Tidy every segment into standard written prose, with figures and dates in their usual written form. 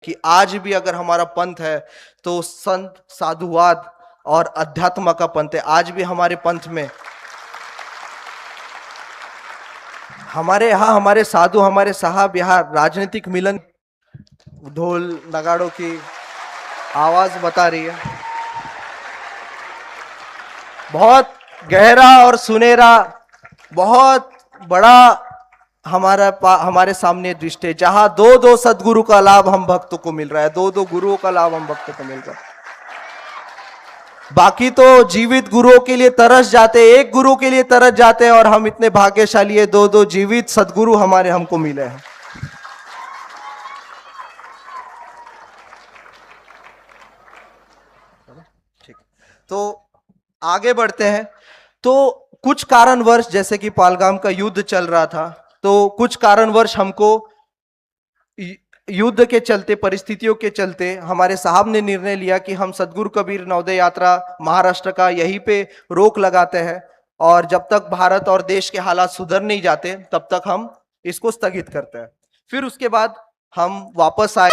कि आज भी अगर हमारा पंथ है तो संत साधुवाद और अध्यात्म का पंथ है। आज भी हमारे पंथ में हमारे यहाँ हमारे साधु हमारे साहब यहाँ राजनीतिक मिलन, ढोल नगाड़ों की आवाज बता रही है। बहुत गहरा और सुनहरा, बहुत बड़ा हमारे सामने दृष्टि है, जहां दो दो सदगुरु का लाभ हम भक्तों को मिल रहा है, दो दो गुरुओं का लाभ हम भक्तों को मिल रहा है। बाकी तो जीवित गुरुओं के लिए तरस जाते, एक गुरु के लिए तरस जाते हैं, और हम इतने भाग्यशाली है, दो दो जीवित सदगुरु हमारे हमको मिले हैं। ठीक, तो आगे बढ़ते हैं। तो कुछ कारणवश, जैसे कि पालगाम का युद्ध चल रहा था, तो कुछ कारणवश हमको युद्ध के चलते, परिस्थितियों के चलते हमारे साहब ने निर्णय लिया कि हम सदगुरु कबीर नवोदय यात्रा महाराष्ट्र का यहीं पे रोक लगाते हैं, और जब तक भारत और देश के हालात सुधर नहीं जाते तब तक हम इसको स्थगित करते हैं। फिर उसके बाद हम वापस आए।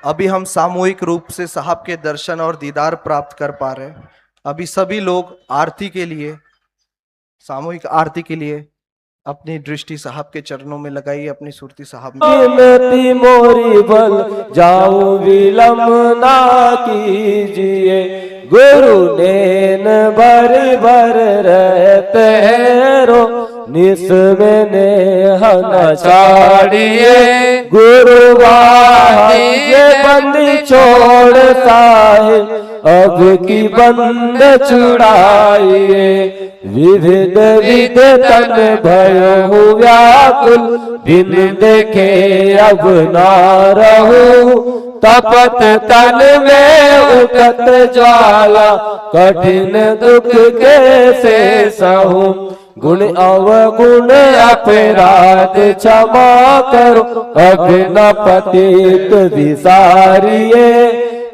अभी हम सामूहिक रूप से साहब के दर्शन और दीदार प्राप्त कर पा रहे हैं। अभी सभी लोग आरती के लिए, सामूहिक आरती के लिए अपनी दृष्टि साहब के चरणों में लगाइए, अपनी सुरती साहब में। विनती मोरी बल जाऊं विलम ना कीजिए, गुरु नैन भर भर रहते रो, निस में नेह न छाड़िए, गुरु ये बंदी छोड़ता है, अब की बंद छुड़ाइए, विविध विध तन भयो व्याकुल, बिन देखे अब ना रहूं, तपत तन में उठत ज्वाला, कठिन दुख कैसे सहूं, गुण अवगुण अपराध क्षमा करो, अग्न पतित विसारिये,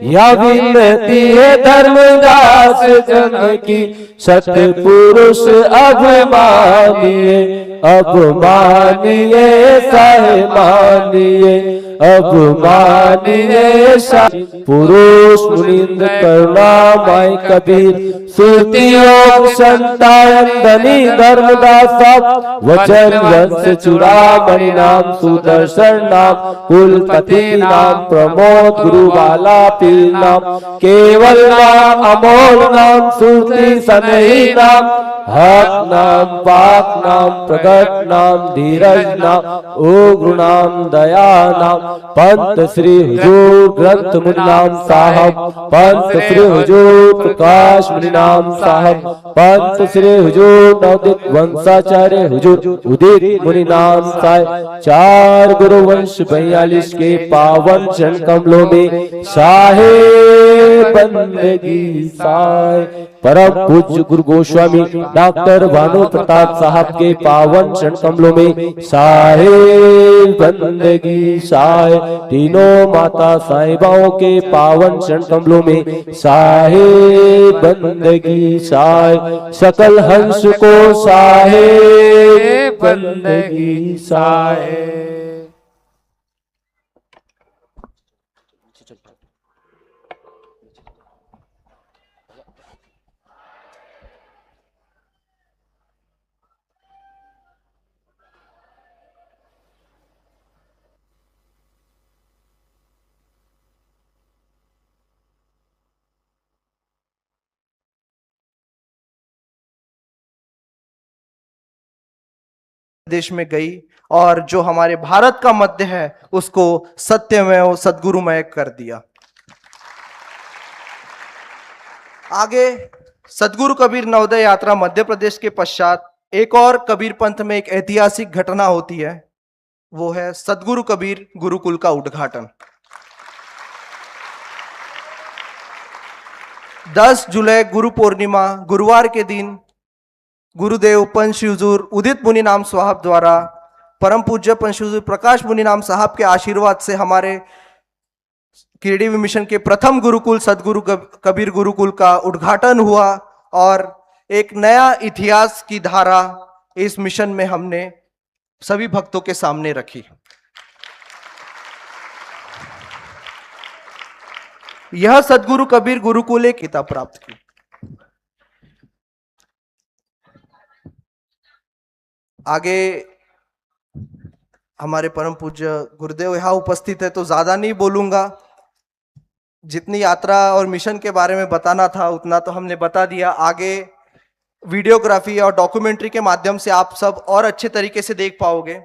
या विनती है धर्मदास जन की, सतपुरुष अब मानिए, अब मानिए सह मानिए, अब मानिए सह। पुरुष मुनिंद्र करुणामय कबीर, सुरतियोग संतानंदनी धर्मदास, वचन वंश चूड़ामणि नाम, सुदर्शन नाम, कुलपति नाम, प्रमोद गुरुवाला पीर नाम, केवल नाम, अमोल नाम, सुरति सनही नाम, हक नाम, पाक नाम, प्रगट नाम, धीरज नाम, उग्र नाम, दया नाम, पंत श्री हुजूर ग्रंथ मुनि नाम साहब, पंत श्री हुजूर प्रकाश मुनि नाम साहब, पंत श्री हुजूर नवदित वंशाचार्य हुजूर उदित मुनि नाम साहब, चार गुरु वंश 42 के पावन चरण कमलों में शाहे बंदगी साय, परम पूज्य गुरु गोस्वामी डॉक्टर भानु प्रताप साहब के पावन चरण कमलों में शाहे बंदगी साय, तीनों माता साहिबाओं के पावन चरण कमलों में शाहे बंदगी साय, सकल हंस को शाहे बंदगी साय। देश में गई और जो हमारे भारत का मध्य है उसको सत्यमय सद्गुरुमय कर दिया। आगे सद्गुरु कबीर नवोदय यात्रा मध्य प्रदेश के पश्चात एक और कबीर पंथ में एक ऐतिहासिक घटना होती है, वो है सद्गुरु कबीर गुरुकुल का उद्घाटन। 10 जुलाई गुरु पूर्णिमा गुरुवार के दिन गुरुदेव पंच श्री हुजूर उदित मुनि नाम साहब द्वारा परम पूज्य पंच श्री हुजूर प्रकाश मुनि नाम साहब के आशीर्वाद से हमारे केडीवी मिशन के प्रथम गुरुकुल सदगुरु कबीर गुरुकुल का उद्घाटन हुआ और एक नया इतिहास की धारा इस मिशन में हमने सभी भक्तों के सामने रखी। यह सदगुरु कबीर गुरुकुल एक किताब प्राप्त की। आगे हमारे परम पूज्य गुरुदेव यहाँ उपस्थित है तो ज्यादा नहीं बोलूंगा, जितनी यात्रा और मिशन के बारे में बताना था उतना तो हमने बता दिया। आगे वीडियोग्राफी और डॉक्यूमेंट्री के माध्यम से आप सब और अच्छे तरीके से देख पाओगे।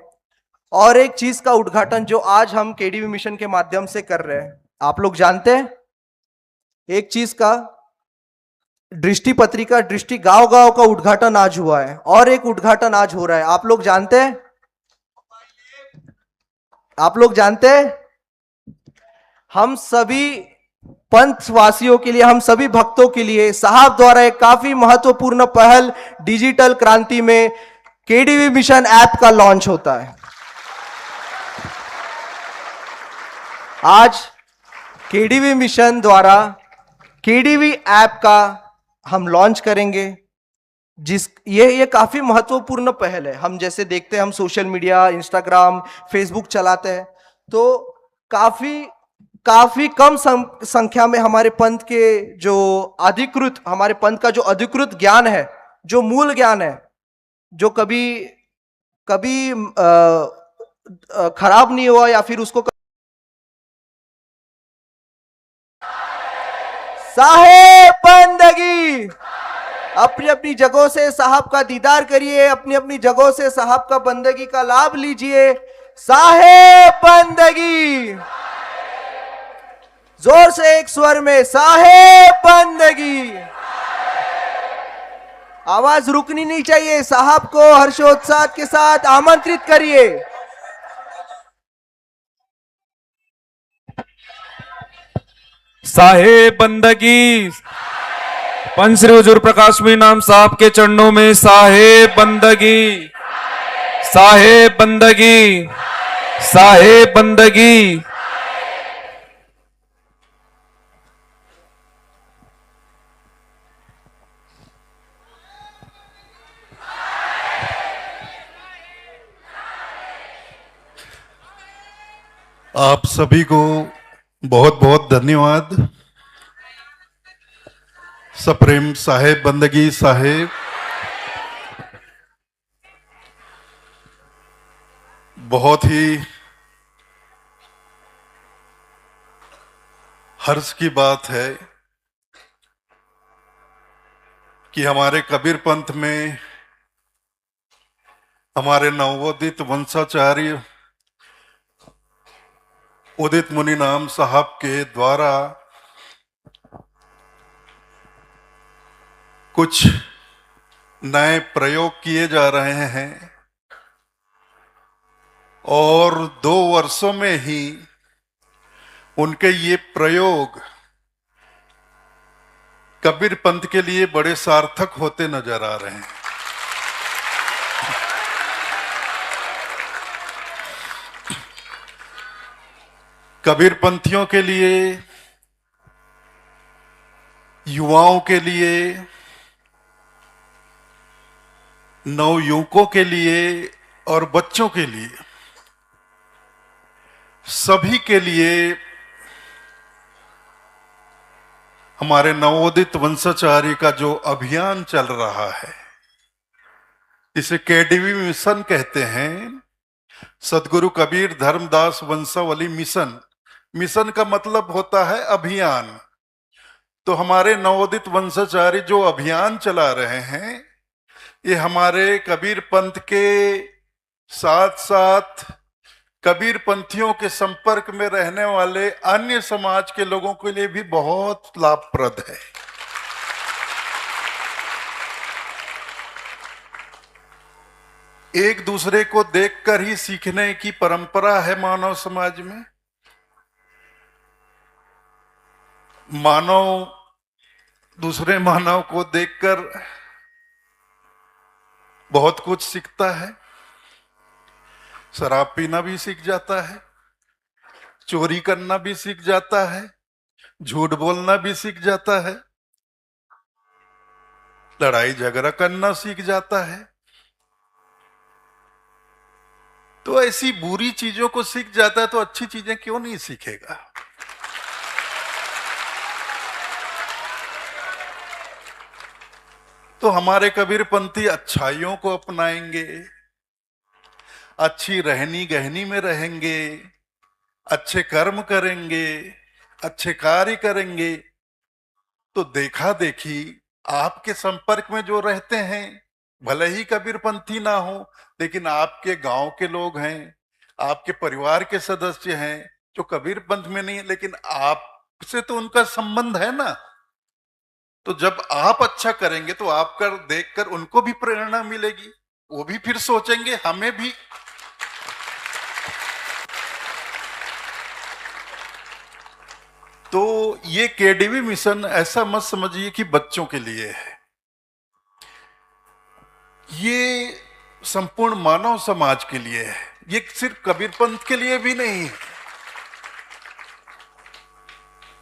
और एक चीज का उद्घाटन जो आज हम केडीवी मिशन के माध्यम से कर रहे हैं, आप लोग जानते हैं एक चीज का दृष्टि पत्रिका दृष्टि गांव गांव का उद्घाटन आज हुआ है और एक उद्घाटन आज हो रहा है। आप लोग जानते हैं, आप लोग जानते हैं हम सभी पंथ वासियों के लिए, हम सभी भक्तों के लिए साहब द्वारा एक काफी महत्वपूर्ण पहल डिजिटल क्रांति में केडीवी मिशन ऐप का लॉन्च होता है। आज केडीवी मिशन द्वारा केडीवी ऐप का हम लॉन्च करेंगे, जिस ये काफी महत्वपूर्ण पहल है। हम जैसे देखते हैं, हम सोशल मीडिया इंस्टाग्राम फेसबुक चलाते हैं तो काफी कम संख्या में हमारे पंथ के जो अधिकृत, हमारे पंथ का जो अधिकृत ज्ञान है, जो मूल ज्ञान है, जो कभी खराब नहीं हुआ या फिर उसको साहेब बंदगी, अपनी अपनी जगहों से साहब का दीदार करिए, अपनी अपनी जगहों से साहब का बंदगी का लाभ लीजिए। साहेब बंदगी, जोर से एक स्वर में साहेब बंदगी। आवाज रुकनी नहीं चाहिए, साहब को हर्षोत्साह के साथ आमंत्रित करिए। साहेब बंदगी, पंच श्री हुजूर प्रकाश मुनि नाम साहब के चरणों में साहेब बंदगी, साहेब बंदगी, साहेब बंदगी। आप सभी को बहुत बहुत धन्यवाद। सप्रेम साहेब बंदगी साहेब, बहुत ही हर्ष की बात है कि हमारे कबीर पंथ में हमारे नवोदित वंशाचार्य उदित मुनि नाम साहब के द्वारा कुछ नए प्रयोग किए जा रहे हैं और 2 वर्षों में ही उनके ये प्रयोग कबीर पंथ के लिए बड़े सार्थक होते नजर आ रहे हैं। कबीर पंथियों के लिए, युवाओं के लिए, नवयुवकों के लिए और बच्चों के लिए, सभी के लिए हमारे नवोदित वंशाचार्य का जो अभियान चल रहा है, इसे केडीवी मिशन कहते हैं, सदगुरु कबीर धर्मदास वंशावली मिशन। मिशन का मतलब होता है अभियान। तो हमारे नवोदित वंशाचार्य जो अभियान चला रहे हैं, ये हमारे कबीर पंथ के साथ साथ कबीर पंथियों के संपर्क में रहने वाले अन्य समाज के लोगों के लिए भी बहुत लाभप्रद है। एक दूसरे को देखकर ही सीखने की परंपरा है मानव समाज में। मानव दूसरे मानव को देखकर बहुत कुछ सीखता है। शराब पीना भी सीख जाता है, चोरी करना भी सीख जाता है, झूठ बोलना भी सीख जाता है, लड़ाई झगड़ा करना सीख जाता है। तो ऐसी बुरी चीजों को सीख जाता है तो अच्छी चीजें क्यों नहीं सीखेगा। तो हमारे कबीरपंथी अच्छाइयों को अपनाएंगे, अच्छी रहनी गहनी में रहेंगे, अच्छे कर्म करेंगे, अच्छे कार्य करेंगे, तो देखा देखी आपके संपर्क में जो रहते हैं, भले ही कबीरपंथी ना हो, लेकिन आपके गांव के लोग हैं, आपके परिवार के सदस्य हैं जो कबीरपंथ में नहीं है, लेकिन आपसे तो उनका संबंध है ना। तो जब आप अच्छा करेंगे तो आप कर देखकर उनको भी प्रेरणा मिलेगी, वो भी फिर सोचेंगे हमें भी। तो ये केडीवी मिशन ऐसा मत समझिए कि बच्चों के लिए है, ये संपूर्ण मानव समाज के लिए है। ये सिर्फ कबीरपंथ के लिए भी नहीं है,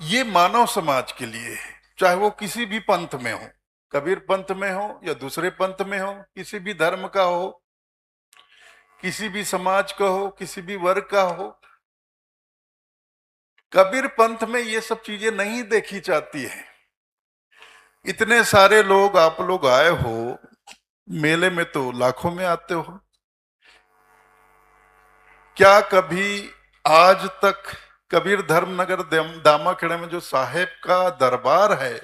ये मानव समाज के लिए है, चाहे वो किसी भी पंथ में हो, कबीर पंथ में हो या दूसरे पंथ में हो, किसी भी धर्म का हो, किसी भी समाज का हो, किसी भी वर्ग का हो। कबीर पंथ में ये सब चीजें नहीं देखी जाती है। इतने सारे लोग आप लोग आए हो, मेले में तो लाखों में आते हो, क्या कभी आज तक कबीर धर्मनगर दामाखेड़ा में जो साहेब का दरबार है,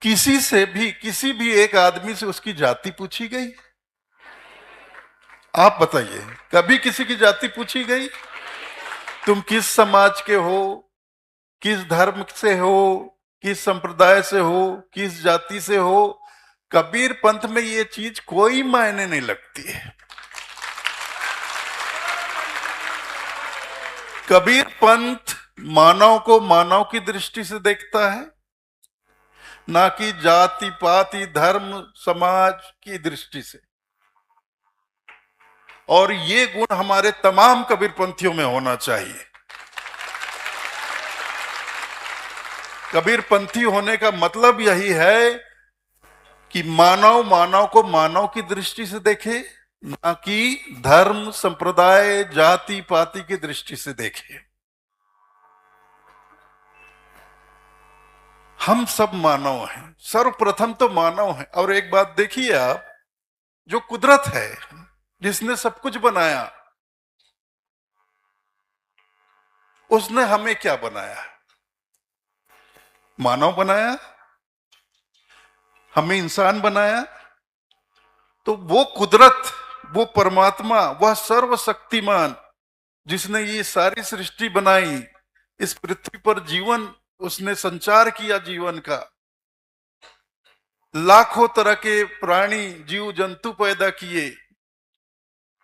किसी से भी किसी भी एक आदमी से उसकी जाति पूछी गई? आप बताइए, कभी किसी की जाति पूछी गई? तुम किस समाज के हो, किस धर्म से हो, किस संप्रदाय से हो, किस जाति से हो? कबीर पंथ में ये चीज कोई मायने नहीं लगती है। कबीर पंथ मानव को मानव की दृष्टि से देखता है, ना कि जाति पाति धर्म समाज की दृष्टि से। और ये गुण हमारे तमाम कबीरपंथियों में होना चाहिए। कबीरपंथी होने का मतलब यही है कि मानव मानव को मानव की दृष्टि से देखे, ना कि धर्म संप्रदाय जाति पाति की दृष्टि से देखे। हम सब मानव हैं, सर्वप्रथम तो मानव हैं। और एक बात देखिए आप, जो कुदरत है, जिसने सब कुछ बनाया, उसने हमें क्या बनाया? मानव बनाया, हमें इंसान बनाया। तो वो कुदरत, वो परमात्मा, वह सर्वशक्तिमान जिसने ये सारी सृष्टि बनाई, इस पृथ्वी पर जीवन उसने संचार किया, जीवन का लाखों तरह के प्राणी जीव जंतु पैदा किए,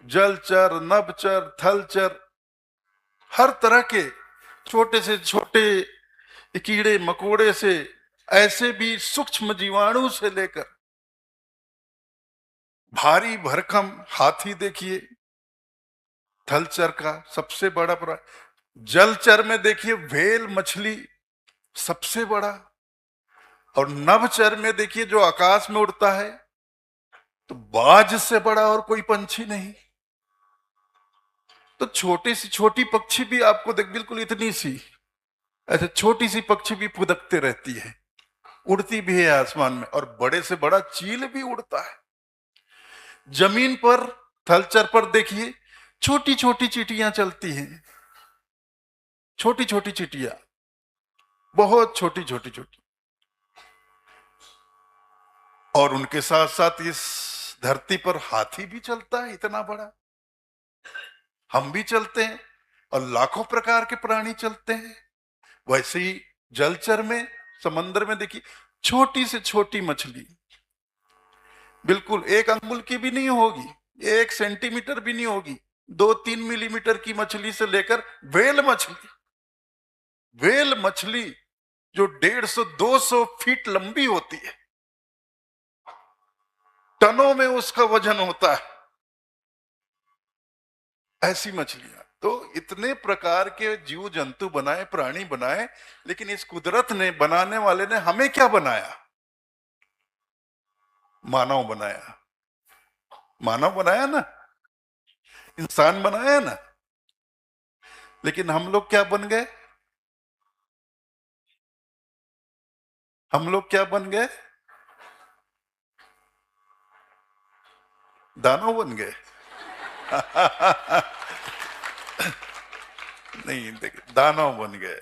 जलचर नभचर थलचर, हर तरह के छोटे से छोटे कीड़े मकोड़े से ऐसे भी सूक्ष्म जीवाणु से लेकर भारी भरकम हाथी देखिए, थलचर का सबसे बड़ा जलचर में देखिए व्हेल मछली सबसे बड़ा, और नभचर में देखिए जो आकाश में उड़ता है, तो बाज से बड़ा और कोई पंछी नहीं। तो छोटी सी छोटी पक्षी भी आपको देख, बिल्कुल इतनी सी, ऐसे छोटी सी पक्षी भी फुदकते रहती है, उड़ती भी है आसमान में, और बड़े से बड़ा चील भी उड़ता है। जमीन पर थलचर पर देखिए छोटी छोटी चींटियां चलती हैं, छोटी छोटी चींटियां, बहुत छोटी छोटी छोटी। और उनके साथ साथ इस धरती पर हाथी भी चलता है, इतना बड़ा। हम भी चलते हैं और लाखों प्रकार के प्राणी चलते हैं। वैसे ही जलचर में, समंदर में देखिए, छोटी से छोटी मछली, बिल्कुल 1 अंगुल की भी नहीं होगी, 1 सेंटीमीटर भी नहीं होगी, 2-3 मिलीमीटर की मछली से लेकर वेल मछली जो 150-200 फीट लंबी होती है, टनों में उसका वजन होता है, ऐसी मछलियां। तो इतने प्रकार के जीव जंतु बनाए, प्राणी बनाए, लेकिन इस कुदरत ने, बनाने वाले ने हमें क्या बनाया? मानव बनाया। मानव बनाया ना, इंसान बनाया ना। लेकिन हम लोग क्या बन गए? हम लोग क्या बन गए? दानव बन गए। नहीं, देखिए, दानव बन गए।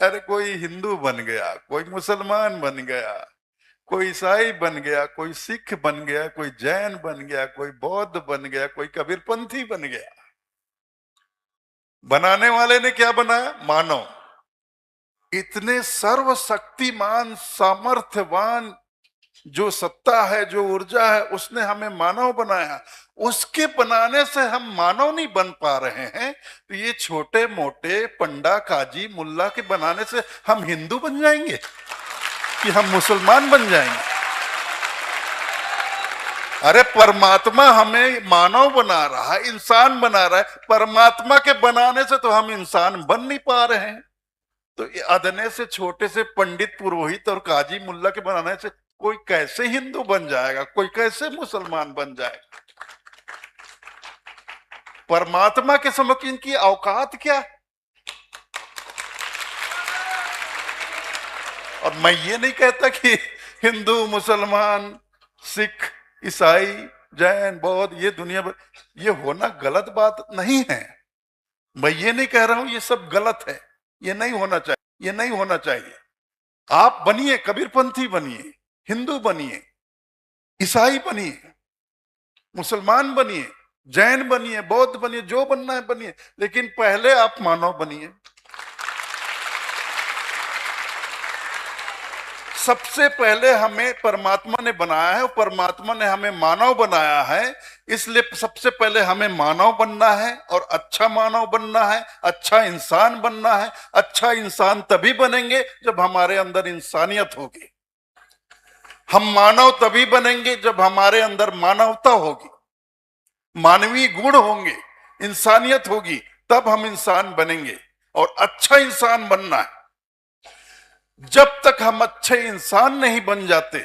अरे कोई हिंदू बन गया, कोई मुसलमान बन गया, कोई ईसाई बन गया, कोई सिख बन गया, कोई जैन बन गया, कोई बौद्ध बन गया, कोई कबीरपंथी बन गया। बनाने वाले ने क्या बनाया? मानव। इतने सर्वशक्तिमान, सामर्थ्यवान जो सत्ता है, जो ऊर्जा है, उसने हमें मानव बनाया। उसके बनाने से हम मानव नहीं बन पा रहे हैं, तो ये छोटे मोटे पंडा, काजी, मुल्ला के बनाने से हम हिंदू बन जाएंगे कि हम मुसलमान बन जाएंगे? अरे परमात्मा हमें मानव बना रहा है, इंसान बना रहा है। परमात्मा के बनाने से तो हम इंसान बन नहीं पा रहे हैं। तो ये अदने से छोटे से पंडित, पुरोहित और काजी, मुल्ला के बनाने से कोई कैसे हिंदू बन जाएगा? कोई कैसे मुसलमान बन जाएगा? परमात्मा के समक्ष इनकी औकात क्या है? और मैं ये नहीं कहता कि हिंदू, मुसलमान, सिख, ईसाई, जैन, बौद्ध, ये दुनिया भर, ये होना गलत बात नहीं है। मैं ये नहीं कह रहा हूं ये सब गलत है, ये नहीं होना चाहिए, ये नहीं होना चाहिए। आप बनिए, कबीरपंथी बनिए, हिंदू बनिए, ईसाई बनिए, मुसलमान बनिए, जैन बनिए, बौद्ध बनिए, जो बनना है बनिए, लेकिन पहले आप मानव बनिए। सबसे पहले हमें परमात्मा ने बनाया है, परमात्मा ने हमें मानव बनाया है, इसलिए सबसे पहले हमें मानव बनना है और अच्छा मानव बनना है, अच्छा इंसान बनना है। अच्छा इंसान तभी बनेंगे जब हमारे अंदर इंसानियत होगी। हम मानव तभी बनेंगे जब हमारे अंदर मानवता होगी, मानवीय गुण होंगे, इंसानियत होगी, तब हम इंसान बनेंगे। और अच्छा इंसान बनना है। जब तक हम अच्छे इंसान नहीं बन जाते,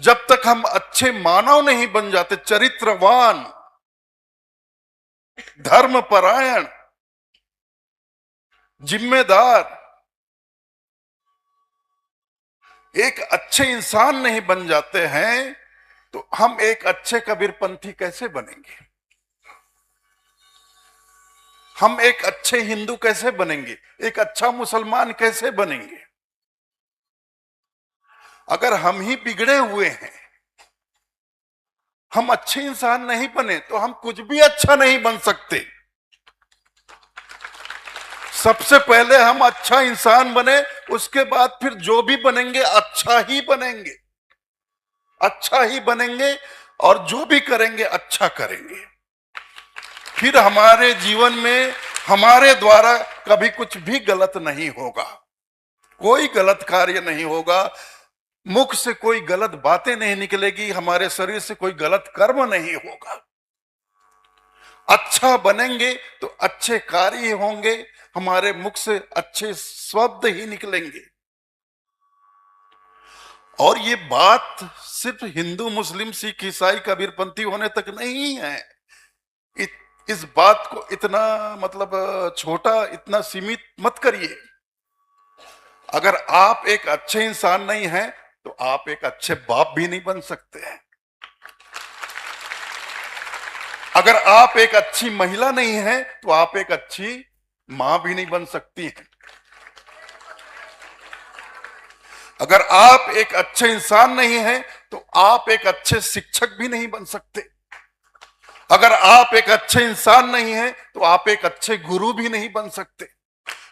जब तक हम अच्छे मानव नहीं बन जाते, चरित्रवान, धर्मपरायण, जिम्मेदार, एक अच्छे इंसान नहीं बन जाते हैं, तो हम एक अच्छे कबीरपंथी कैसे बनेंगे? हम एक अच्छे हिंदू कैसे बनेंगे? एक अच्छा मुसलमान कैसे बनेंगे? अगर हम ही बिगड़े हुए हैं, हम अच्छे इंसान नहीं बने, तो हम कुछ भी अच्छा नहीं बन सकते। सबसे पहले हम अच्छा इंसान बने, उसके बाद फिर जो भी बनेंगे अच्छा ही बनेंगे, अच्छा ही बनेंगे, और जो भी करेंगे अच्छा करेंगे। फिर हमारे जीवन में हमारे द्वारा कभी कुछ भी गलत नहीं होगा, कोई गलत कार्य नहीं होगा, मुख से कोई गलत बातें नहीं निकलेगी, हमारे शरीर से कोई गलत कर्म नहीं होगा। अच्छा बनेंगे तो अच्छे कार्य होंगे, हमारे मुख से अच्छे शब्द ही निकलेंगे। और ये बात सिर्फ हिंदू, मुस्लिम, सिख, ईसाई, कबीरपंथी होने तक नहीं है। इस बात को इतना मतलब छोटा, इतना सीमित मत करिए। अगर आप एक अच्छे इंसान नहीं हैं, तो आप एक अच्छे बाप भी नहीं बन सकते हैं। अगर आप एक अच्छी महिला नहीं हैं, तो आप एक अच्छी मां भी नहीं बन सकती हैं। अगर आप एक अच्छे इंसान नहीं हैं, तो आप एक अच्छे शिक्षक भी नहीं बन सकते। अगर आप एक अच्छे इंसान नहीं हैं तो आप एक अच्छे गुरु भी नहीं बन सकते।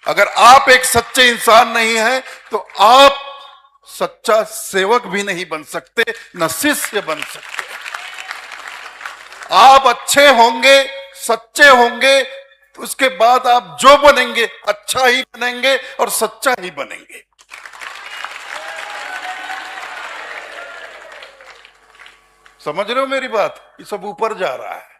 अगर आप एक सच्चे इंसान नहीं हैं तो आप सच्चा सेवक भी नहीं बन सकते, न शिष्य बन सकते। आप अच्छे होंगे, सच्चे होंगे, तो उसके बाद आप जो बनेंगे अच्छा ही बनेंगे और सच्चा ही बनेंगे। समझ रहे हो मेरी बात? ये सब ऊपर जा रहा है।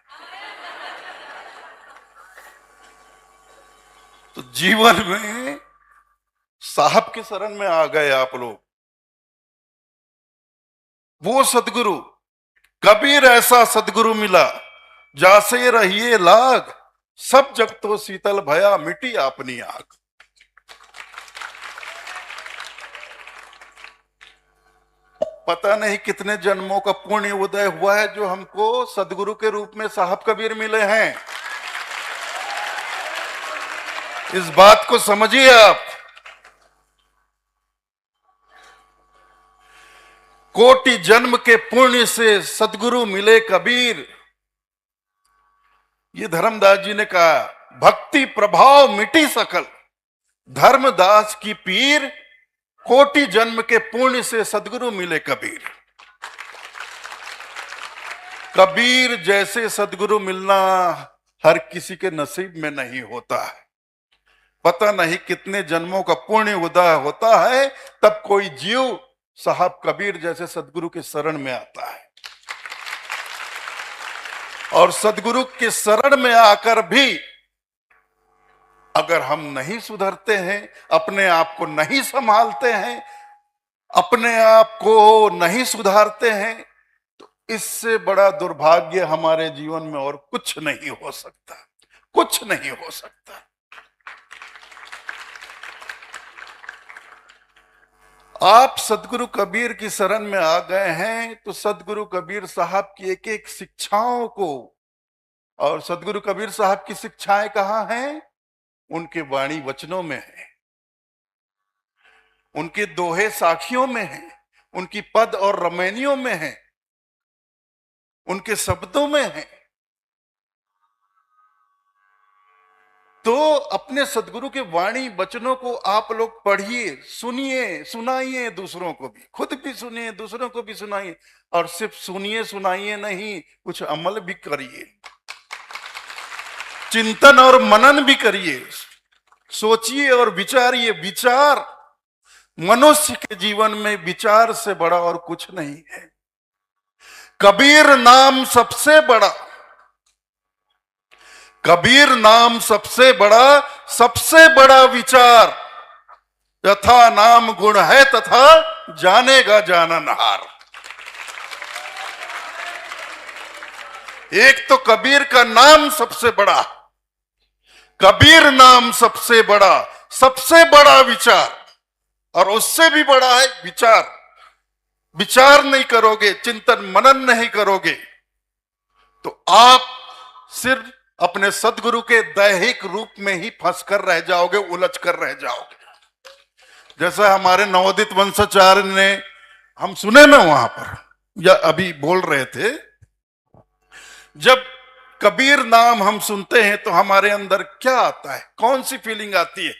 तो जीवन में साहब के शरण में आ गए आप लोग। वो सदगुरु, कबीर ऐसा सदगुरु मिला, जासे रहिए लाग, सब जग तो शीतल भया, मिटी अपनी आग। पता नहीं कितने जन्मों का पुण्य उदय हुआ है जो हमको सदगुरु के रूप में साहब कबीर मिले हैं। इस बात को समझिए आप। कोटि जन्म के पुण्य से सदगुरु मिले कबीर। ये धर्मदास जी ने कहा, भक्ति प्रभाव मिटी सकल, धर्मदास की पीर, कोटि जन्म के पुण्य से सदगुरु मिले कबीर। कबीर जैसे सदगुरु मिलना हर किसी के नसीब में नहीं होता है। पता नहीं कितने जन्मों का पुण्य उदय होता है तब कोई जीव साहब कबीर जैसे सदगुरु के शरण में आता है। और सदगुरु के शरण में आकर भी अगर हम नहीं सुधरते हैं, अपने आप को नहीं संभालते हैं, अपने आप को नहीं सुधारते हैं, तो इससे बड़ा दुर्भाग्य हमारे जीवन में और कुछ नहीं हो सकता, कुछ नहीं हो सकता। आप सदगुरु कबीर की शरण में आ गए हैं तो सदगुरु कबीर साहब की एक एक शिक्षाओं को, और सदगुरु कबीर साहब की शिक्षाएं कहाँ हैं? उनके वाणी वचनों में है, उनके दोहे साखियों में है, उनकी पद और रमैनियों में है, उनके शब्दों में है। तो अपने सदगुरु के वाणी वचनों को आप लोग पढ़िए, सुनिए, सुनाइए दूसरों को भी, खुद भी सुनिए, दूसरों को भी सुनाइए। और सिर्फ सुनिए सुनाइए नहीं, कुछ अमल भी करिए, चिंतन और मनन भी करिए, सोचिए और विचारिए। विचार, मनुष्य के जीवन में विचार से बड़ा और कुछ नहीं है। कबीर नाम सबसे बड़ा, कबीर नाम सबसे बड़ा विचार। यथा नाम गुण है तथा जानेगा जाननहार। एक तो कबीर का नाम सबसे बड़ा, कबीर नाम सबसे बड़ा विचार, और उससे भी बड़ा है विचार। विचार नहीं करोगे, चिंतन मनन नहीं करोगे, तो आप सिर्फ अपने सदगुरु के दैहिक रूप में ही फंस कर रह जाओगे, उलझ कर रह जाओगे। जैसा हमारे नवोदित वंशाचार्य ने, हम सुने ना वहां पर, या अभी बोल रहे थे, जब कबीर नाम हम सुनते हैं तो हमारे अंदर क्या आता है, कौन सी फीलिंग आती है,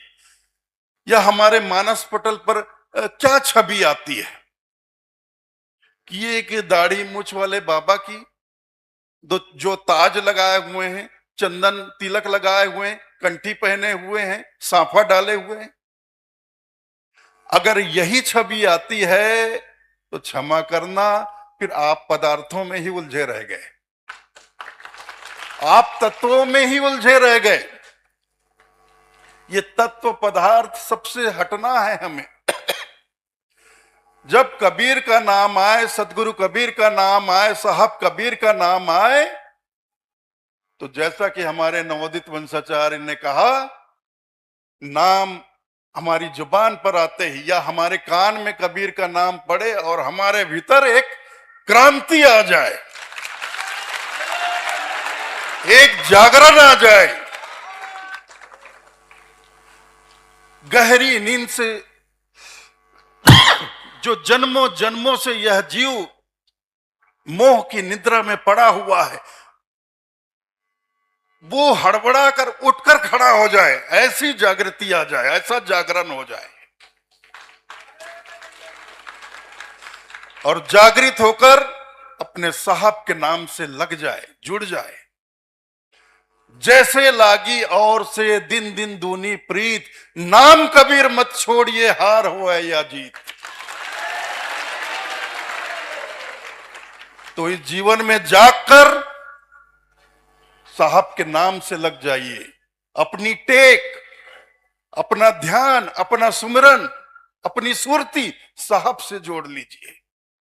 या हमारे मानस पटल पर क्या छवि आती है? कि ये एक दाढ़ी मूछ वाले बाबा की, जो ताज लगाए हुए हैं, चंदन तिलक लगाए हुए हैं, कंठी पहने हुए हैं, सांफा डाले हुए हैं। अगर यही छवि आती है तो क्षमा करना, फिर आप पदार्थों में ही उलझे रह गए, आप तत्वों में ही उलझे रह गए। ये तत्व पदार्थ सबसे हटना है हमें। जब कबीर का नाम आए, सदगुरु कबीर का नाम आए, साहब कबीर का नाम आए, तो जैसा कि हमारे नवोदित वंशाचार्य ने कहा, नाम हमारी जुबान पर आते ही या हमारे कान में कबीर का नाम पड़े और हमारे भीतर एक क्रांति आ जाए, एक जागरण आ जाए। गहरी नींद से जो जन्मों जन्मों से यह जीव मोह की निद्रा में पड़ा हुआ है, वो हड़बड़ा कर उठकर खड़ा हो जाए, ऐसी जागृति आ जाए, ऐसा जागरण हो जाए और जागृत होकर अपने साहब के नाम से लग जाए, जुड़ जाए। जैसे लागी और से दिन दिन दूनी प्रीत, नाम कबीर मत छोड़िए, हार हो या जीत। तो इस जीवन में जागकर साहब के नाम से लग जाइए, अपनी टेक, अपना ध्यान, अपना सुमिरन, अपनी सुरती साहब से जोड़ लीजिए।